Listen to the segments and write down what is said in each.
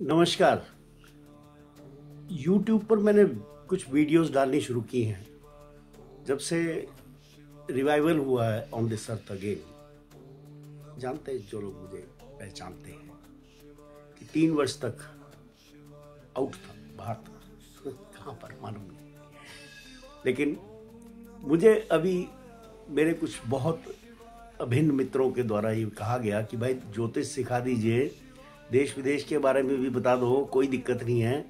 नमस्कार। YouTube पर मैंने कुछ वीडियोस डालनी शुरू की हैं जब से रिवाइवल हुआ है ऑन दिस अर्थ अगेन। जानते हैं जो लोग मुझे पहचानते हैं कि 3 वर्ष तक आउट था, बाहर था, कहाँ पर मालूम नहीं। लेकिन मुझे अभी मेरे कुछ बहुत अभिन्न मित्रों के द्वारा ये कहा गया कि भाई ज्योतिष सिखा दीजिए, देश विदेश के बारे में भी बता दो, कोई दिक्कत नहीं है,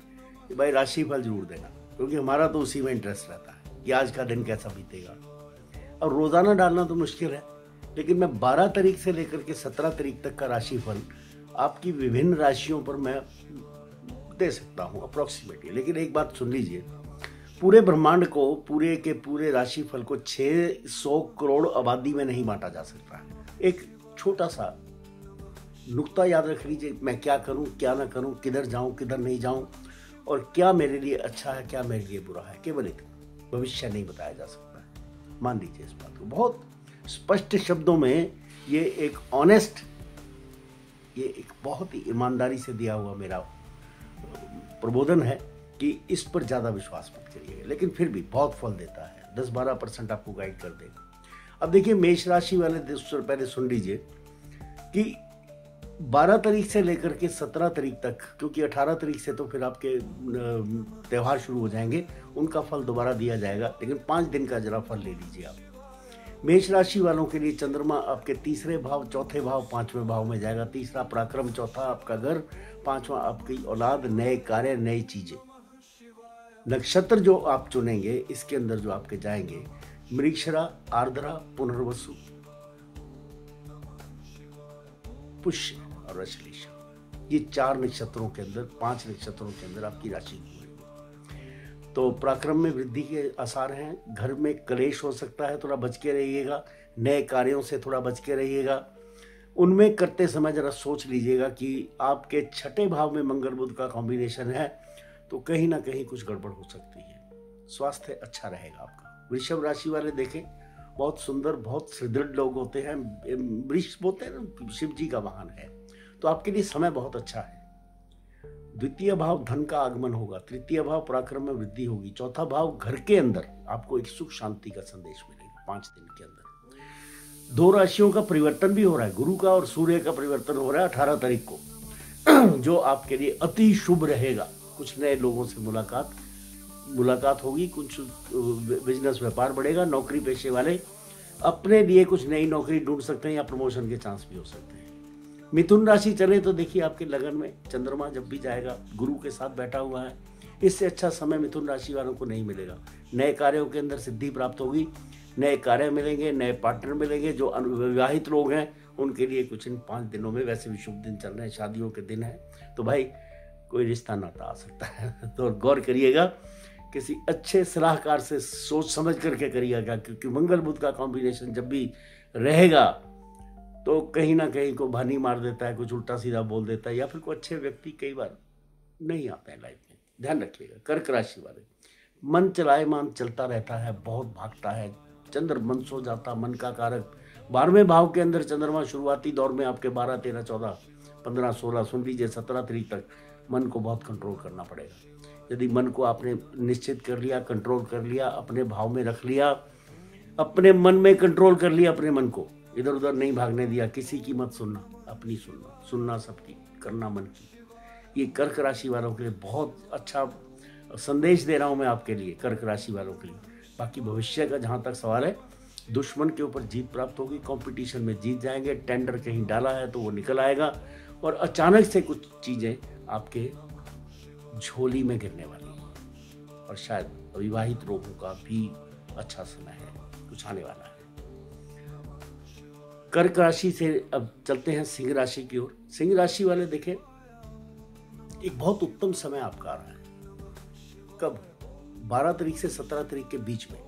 कि भाई राशि फल जरूर देना, क्योंकि हमारा तो उसी में इंटरेस्ट रहता है कि आज का दिन कैसा बीतेगा। और रोज़ाना डालना तो मुश्किल है, लेकिन मैं 12 तारीख से लेकर के 17 तारीख तक का राशि फल आपकी विभिन्न राशियों पर मैं दे सकता हूँ अप्रॉक्सीमेटली। लेकिन एक बात सुन लीजिए, पूरे ब्रह्मांड को, पूरे के पूरे राशि फल को 600 करोड़ आबादी में नहीं बांटा जा सकता है। एक छोटा सा नुक्ता याद रख लीजिए, मैं क्या करूं, क्या ना करूं, किधर जाऊं, किधर नहीं जाऊं, और क्या मेरे लिए अच्छा है, क्या मेरे लिए बुरा है, केवल इतना। भविष्य नहीं बताया जा सकता है, मान लीजिए इस बात को। बहुत स्पष्ट शब्दों में ये एक ऑनेस्ट, ये एक बहुत ही ईमानदारी से दिया हुआ मेरा प्रबोधन है कि इस पर ज़्यादा विश्वास मत करिएगा, लेकिन फिर भी बहुत फल देता है। 10-12% आपको गाइड कर देगा। अब देखिए, मेष राशि वाले पहले सुन लीजिए कि 12 तारीख से लेकर के 17 तारीख तक, क्योंकि 18 तारीख से तो फिर आपके त्यौहार शुरू हो जाएंगे, उनका फल दोबारा दिया जाएगा, लेकिन 5 दिन का जरा फल ले लीजिए आप। मेष राशि वालों के लिए चंद्रमा आपके तीसरे भाव, चौथे भाव, 5वें भाव में जाएगा। तीसरा पराक्रम, चौथा आपका घर, 5वां आपकी औलाद, नए कार्य, नई चीजें। नक्षत्र जो आप चुनेंगे इसके अंदर जो आपके जाएंगे, मृगशिरा, आर्द्रा, पुनर्वसु, पुष्य और आश्लेषा। ये 4 नक्षत्रों के अंदर, 5 नक्षत्रों के अंदर आपकी राशि घूमेगी। तो पराक्रम में वृद्धि के आसार हैं। घर में कलेश हो सकता है, थोड़ा बच के रहिएगा। नए कार्यों से थोड़ा बच के रहिएगा। उनमें करते समय जरा सोच लीजिएगा कि आपके 6ठे भाव में मंगल बुध का कॉम्बिनेशन है, तो कहीं ना कहीं कुछ गड़बड़ हो सकती है। स्वास्थ्य अच्छा रहेगा आपका। वृषभ राशि वाले देखें, बहुत सुंदर, बहुत सुदृढ़ लोग होते हैं। वृष बोलते हैं ना, शिव जी का वाहन है, तो आपके लिए समय बहुत अच्छा है। द्वितीय भाव धन का आगमन होगा। तृतीय भाव पराक्रम में वृद्धि होगी। चौथा भाव घर के अंदर आपको एक सुख शांति का संदेश मिलेगा 5 दिन के अंदर। 2 राशियों का परिवर्तन भी हो रहा है, गुरु का और सूर्य का परिवर्तन हो रहा है 18 तारीख को, जो आपके लिए अति शुभ रहेगा। कुछ नए लोगों से मुलाकात होगी, कुछ बिजनेस व्यापार बढ़ेगा। नौकरी पेशे वाले अपने लिए कुछ नई नौकरी ढूंढ सकते हैं, या प्रमोशन के चांस भी हो सकते हैं। मिथुन राशि चले तो देखिए, आपके लगन में चंद्रमा जब भी जाएगा, गुरु के साथ बैठा हुआ है। इससे अच्छा समय मिथुन राशि वालों को नहीं मिलेगा। नए कार्यों के अंदर सिद्धि प्राप्त होगी, नए कार्य मिलेंगे, नए पार्टनर मिलेंगे। जो अविवाहित लोग हैं उनके लिए कुछ इन 5 दिनों में, वैसे भी शुभ दिन चल रहे हैं, शादियों के दिन है, तो भाई कोई रिश्ता नाता आ सकता है। तो गौर करिएगा, किसी अच्छे सलाहकार से सोच समझ करके करिएगा, क्योंकि मंगल बुध का कॉम्बिनेशन जब भी रहेगा तो कहीं ना कहीं को भानी मार देता है, कुछ उल्टा सीधा बोल देता है, या फिर कोई अच्छे व्यक्ति कई बार नहीं आते हैं लाइफ में। ध्यान रखिएगा। कर्क राशि वाले, मन चलायमान चलता रहता है, बहुत भागता है। चंद्र मन सो जाता, मन का कारक। 12वें भाव के अंदर चंद्रमा शुरुआती दौर में आपके 12, 13, 14, 15, 16, सुन लीजिए 17 तारीख तक मन को बहुत कंट्रोल करना पड़ेगा। यदि मन को आपने निश्चित कर लिया, कंट्रोल कर लिया, अपने भाव में रख लिया, अपने मन में कंट्रोल कर लिया, अपने मन को इधर उधर नहीं भागने दिया, किसी की मत सुनना, अपनी सुनना सबकी, करना मन की। ये कर्क राशि वालों के लिए बहुत अच्छा संदेश दे रहा हूं मैं आपके लिए, कर्क राशि वालों के लिए। बाकी भविष्य का जहां तक सवाल है, दुश्मन के ऊपर जीत प्राप्त होगी, कंपटीशन में जीत जाएंगे। टेंडर कहीं डाला है तो वो निकल आएगा, और अचानक से कुछ चीजें आपके झोली में गिरने वाली है। और शायद अविवाहित लोगों का भी अच्छा समय है, कुछ आने वाला है। कर्क राशि से अब चलते हैं सिंह राशि की ओर। सिंह राशि वाले देखें, एक बहुत उत्तम समय आपका आ रहा है। कब? 12 तारीख से 17 तारीख के बीच में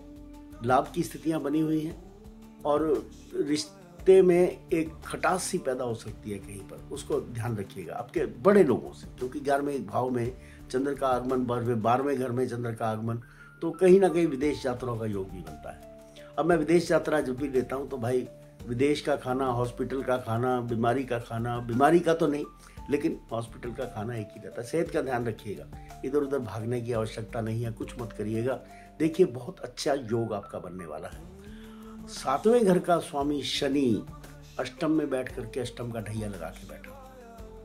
लाभ की स्थितियां बनी हुई हैं, और रिश्ते में एक खटास सी पैदा हो सकती है कहीं पर, उसको ध्यान रखिएगा आपके बड़े लोगों से, क्योंकि 11वें भाव में चंद्र का आगमन, 12वें घर में चंद्र का आगमन, तो कहीं ना कहीं विदेश यात्राओं का योग भी बनता है। अब मैं विदेश यात्रा जब भी लेता हूँ तो भाई विदेश का खाना, हॉस्पिटल का खाना, बीमारी का खाना, बीमारी का तो नहीं, लेकिन हॉस्पिटल का खाना एक ही रहता है। सेहत का ध्यान रखिएगा, इधर उधर भागने की आवश्यकता नहीं है, कुछ मत करिएगा। देखिए बहुत अच्छा योग आपका बनने वाला है। 7वें घर का स्वामी शनि अष्टम में बैठ करके अष्टम का ढैया लगा के बैठा,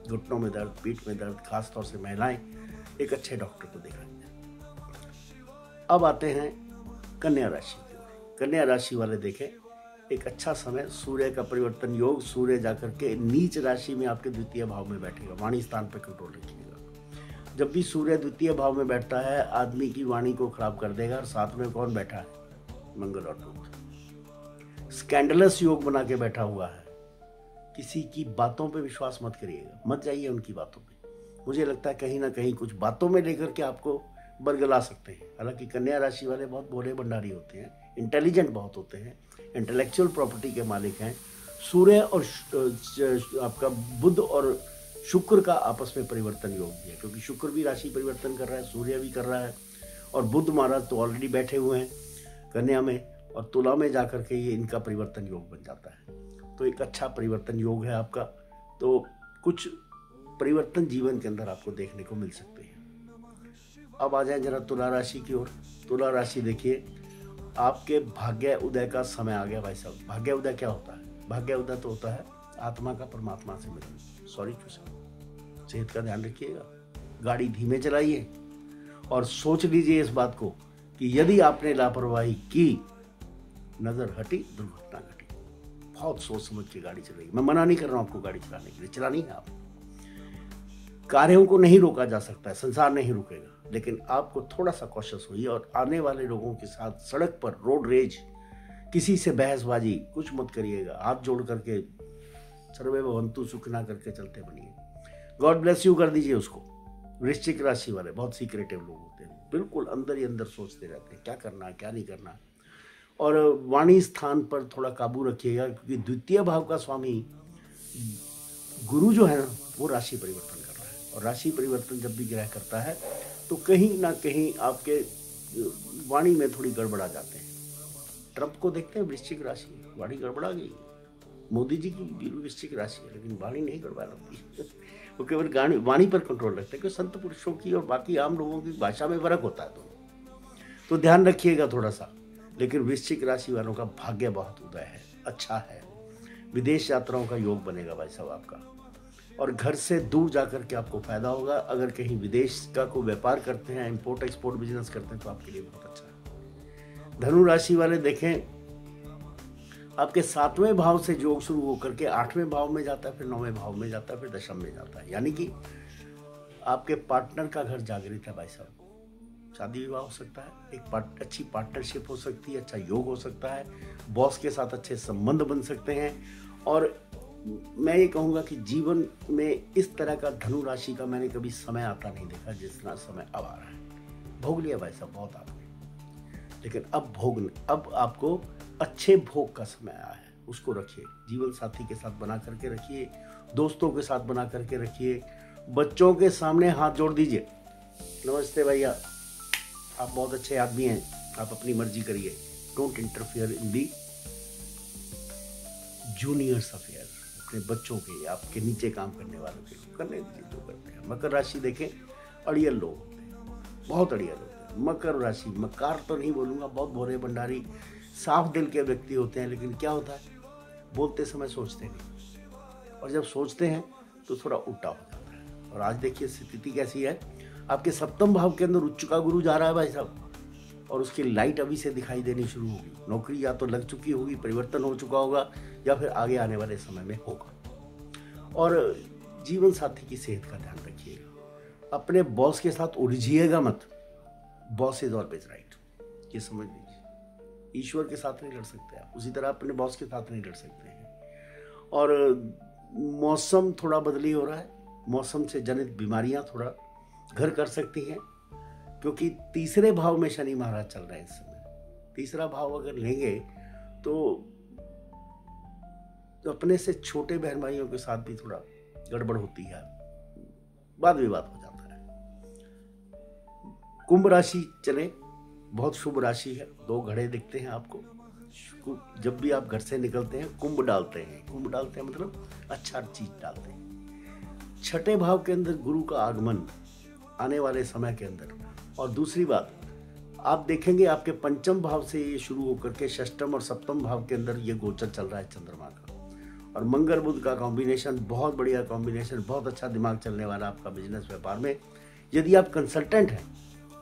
घुटनों में दर्द, पीठ में दर्द, खासतौर से महिलाएं एक अच्छे डॉक्टर को दिखाएंगे। अब आते हैं कन्या राशि की ओर। कन्या राशि वाले देखें, एक अच्छा समय, सूर्य का परिवर्तन योग, सूर्य जाकर के नीच राशि में आपके द्वितीय भाव में बैठेगा। वाणी स्थान पर कंट्रोल रखिएगा। जब भी सूर्य द्वितीय भाव में बैठता है आदमी की वाणी को खराब कर देगा। और साथ में कौन बैठा है? मंगल और बुध। स्कैंडलस योग बना के बैठा हुआ है। किसी की बातों पे विश्वास मत करिएगा, मत जाइए उनकी बातों पे। मुझे लगता है कहीं ना कहीं कुछ बातों में लेकर के आपको बरगला सकते हैं। हालांकि कन्या राशि वाले बहुत भोले भंडारी होते हैं, इंटेलिजेंट बहुत होते हैं, इंटेलेक्चुअल प्रॉपर्टी के मालिक हैं। सूर्य और आपका बुध और शुक्र का आपस में परिवर्तन योग भी है, क्योंकि शुक्र भी राशि परिवर्तन कर रहा है, सूर्य भी कर रहा है, और बुध महाराज तो ऑलरेडी बैठे हुए हैं कन्या में, और तुला में जाकर के ये इनका परिवर्तन योग बन जाता है। तो एक अच्छा परिवर्तन योग है आपका। तो कुछ परिवर्तन जीवन के अंदर आपको देखने को मिल सकते हैं। अब आ जाए जरा तुला राशि की ओर। तुला राशि देखिए, आपके भाग्य उदय का समय आ गया भाई साहब। भाग्य उदय क्या होता है? भाग्य उदय तो होता है आत्मा का परमात्मा से मिलना। सॉरी टू से, सेहत का ध्यान रखिएगा, गाड़ी धीमे चलाइए, और सोच लीजिए इस बात को कि यदि आपने लापरवाही की, नजर हटी, दुर्घटना घटी। बहुत सोच समझ के गाड़ी चलाइए। मैं मना नहीं कर रहा हूं आपको गाड़ी चलाने के लिए, चलानी है आप। कार्यों को नहीं रोका जा सकता है, संसार नहीं रुकेगा, लेकिन आपको थोड़ा सा कॉशियस होइए। और आने वाले लोगों के साथ सड़क पर रोड रेज, किसी से बहसबाजी कुछ मत करिएगा। हाथ जोड़ करके सर्वे भवन्तु सुखिनः करके चलते बनिए। गॉड ब्लेस यू कर दीजिए उसको। वृश्चिक राशि वाले बहुत सीक्रेटिव लोग होते हैं, बिल्कुल अंदर ही अंदर सोचते रहते हैं क्या करना है क्या नहीं करना। और वाणी स्थान पर थोड़ा काबू रखिएगा, क्योंकि द्वितीय भाव का स्वामी गुरु जो है ना, वो राशि परिवर्तन कर रहा है। और राशि परिवर्तन जब भी ग्रह करता है तो कहीं ना कहीं आपके वाणी में थोड़ी गड़बड़ा जाते हैं। ट्रंप को देखते हैं, वृश्चिक राशि, वाणी गड़बड़ा गई। मोदी जी की भी वृश्चिक राशि है, लेकिन वाणी नहीं गड़बड़ा लगती। वो केवल वाणी पर कंट्रोल रखते हैं। क्योंकि संत पुरुषों की और बाकी आम लोगों की भाषा में फर्क होता है दोनों, तो ध्यान रखिएगा थोड़ा सा। लेकिन वृश्चिक राशि वालों का भाग्य बहुत उदय है, अच्छा है। विदेश यात्राओं का योग बनेगा भाई साहब आपका, और घर से दूर जाकर के आपको फायदा होगा। अगर कहीं विदेश का कोई व्यापार करते हैं, इंपोर्ट एक्सपोर्ट बिजनेस करते हैं, तो आपके लिए बहुत अच्छा है। धनु राशि वाले देखें, आपके 7वें भाव से योग शुरू होकर के 8वें भाव में जाता है, फिर 9वें भाव में जाता है, फिर दशम में जाता है। यानी कि आपके पार्टनर का घर जागृत है भाई साहब। शादी विवाह हो सकता है, एक अच्छी पार्टनरशिप हो सकती है, अच्छा योग हो सकता है, बॉस के साथ अच्छे संबंध बन सकते हैं। और मैं ये कहूँगा कि जीवन में इस तरह का धनु राशि का मैंने कभी समय आता नहीं देखा जितना समय अब आ रहा है। भोग लिया भाई साहब बहुत आपने, लेकिन अब आपको अच्छे भोग का समय आया है, उसको रखिए। जीवन साथी के साथ बना करके रखिए, दोस्तों के साथ बना करके रखिए, बच्चों के सामने हाथ जोड़ दीजिए, नमस्ते भैया, आप बहुत अच्छे आदमी हैं, आप अपनी मर्जी करिए। Don't interfere in the juniors affair. अपने बच्चों के, आपके नीचे काम करने वालों के करने दीजिए जो करते हैं। मकर राशि देखें, अड़ियल लोग होते हैं, बहुत अड़ियल होते हैं। मकर राशि, मकार तो नहीं बोलूँगा, बहुत भोले भंडारी साफ दिल के व्यक्ति होते हैं, लेकिन क्या होता है, बोलते समय सोचते नहीं, और जब सोचते हैं तो थोड़ा उल्टा हो जाता है। और आज देखिए स्थिति कैसी है, आपके 7वें भाव के अंदर उच्च का गुरु जा रहा है भाई साहब, और उसकी लाइट अभी से दिखाई देनी शुरू होगी। नौकरी या तो लग चुकी होगी, परिवर्तन हो चुका होगा, या फिर आगे आने वाले समय में होगा। और जीवन साथी की सेहत का ध्यान रखिएगा। अपने बॉस के साथ उलझिएगा मत, बॉस इज ऑलवेज राइट, ये समझ लीजिए। ईश्वर के साथ नहीं लड़ सकते आप, उसी तरह अपने बॉस के साथ नहीं लड़ सकते हैं। और मौसम थोड़ा बदली हो रहा है, मौसम से जनित बीमारियां थोड़ा घर कर सकती हैं, क्योंकि 3रे भाव में शनि महाराज चल रहे हैं इस समय। 3रा भाव अगर लेंगे तो अपने से छोटे बहन भाइयों के साथ भी थोड़ा गड़बड़ होती है, वाद विवाद हो जाता है। कुंभ राशि चले, बहुत शुभ राशि है। 2 घड़े दिखते हैं आपको। जब भी आप घर से निकलते हैं कुंभ डालते हैं, कुंभ डालते हैं मतलब अच्छा चीज डालते हैं। छठे भाव के अंदर गुरु का आगमन आने वाले समय के अंदर। और दूसरी बात, आप देखेंगे आपके पंचम भाव से ये शुरू होकर के षष्टम और सप्तम भाव के अंदर ये गोचर चल रहा है चंद्रमा का, और मंगल बुध का कॉम्बिनेशन बहुत बढ़िया कॉम्बिनेशन, बहुत अच्छा दिमाग चलने वाला आपका बिजनेस व्यापार में। यदि आप कंसल्टेंट हैं,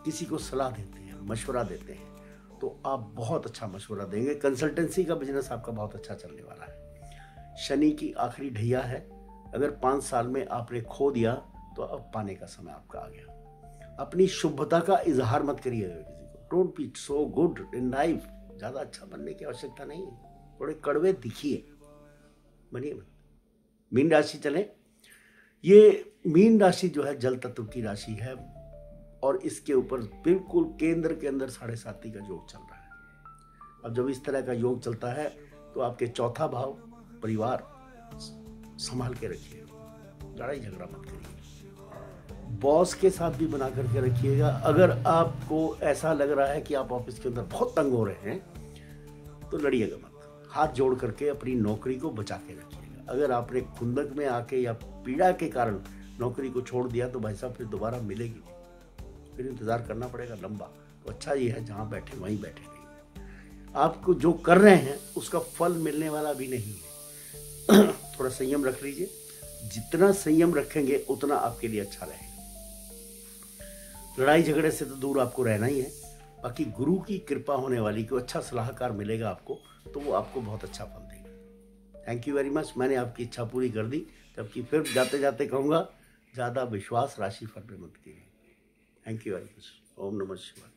किसी को सलाह देते हैं, मशवरा देते हैं, तो आप बहुत अच्छा मशवरा देंगे। कंसल्टेंसी का बिजनेस आपका बहुत अच्छा चलने वाला है। शनि की आखिरी ढैया है, अगर 5 साल में आपने खो दिया तो अब पाने का समय आपका आ गया। अपनी शुभता का इजहार मत करिएगा किसी को। Don't be so good in life. ज़्यादा अच्छा बनने की आवश्यकता नहीं है, थोड़े कड़वे दिखिए, बनिए मत। मीन राशि चले। ये मीन राशि जो है जल तत्व की राशि है, और इसके ऊपर बिल्कुल केंद्र के अंदर 7.5 का योग चल रहा है। अब जब इस तरह का योग चलता है तो आपके चौथा भाव परिवार संभाल के रखिए, लड़ाई झगड़ा मत करिए, बॉस के साथ भी बना करके रखिएगा। अगर आपको ऐसा लग रहा है कि आप ऑफिस के अंदर बहुत तंग हो रहे हैं तो लड़िएगा मत, हाथ जोड़ करके अपनी नौकरी को बचा के रखिएगा। अगर आपने खुंदक में आके या पीड़ा के कारण नौकरी को छोड़ दिया तो भाई साहब फिर दोबारा मिलेगी, फिर इंतजार करना पड़ेगा लंबा। तो अच्छा ये है जहाँ बैठे वहीं बैठे नहीं, आपको जो कर रहे हैं उसका फल मिलने वाला भी नहीं है। थोड़ा संयम रख लीजिए, जितना संयम रखेंगे उतना आपके लिए अच्छा रहेगा। लड़ाई झगड़े से तो दूर आपको रहना ही है। बाकी गुरु की कृपा होने वाली, कोई अच्छा सलाहकार मिलेगा आपको तो वो आपको बहुत अच्छा फल देगा। Thank you very much. मैंने आपकी इच्छा पूरी कर दी, जबकि फिर जाते जाते कहूँगा ज़्यादा विश्वास राशिफल पे मत कीजिए। Thank you very much. ओम नमः शिवाय।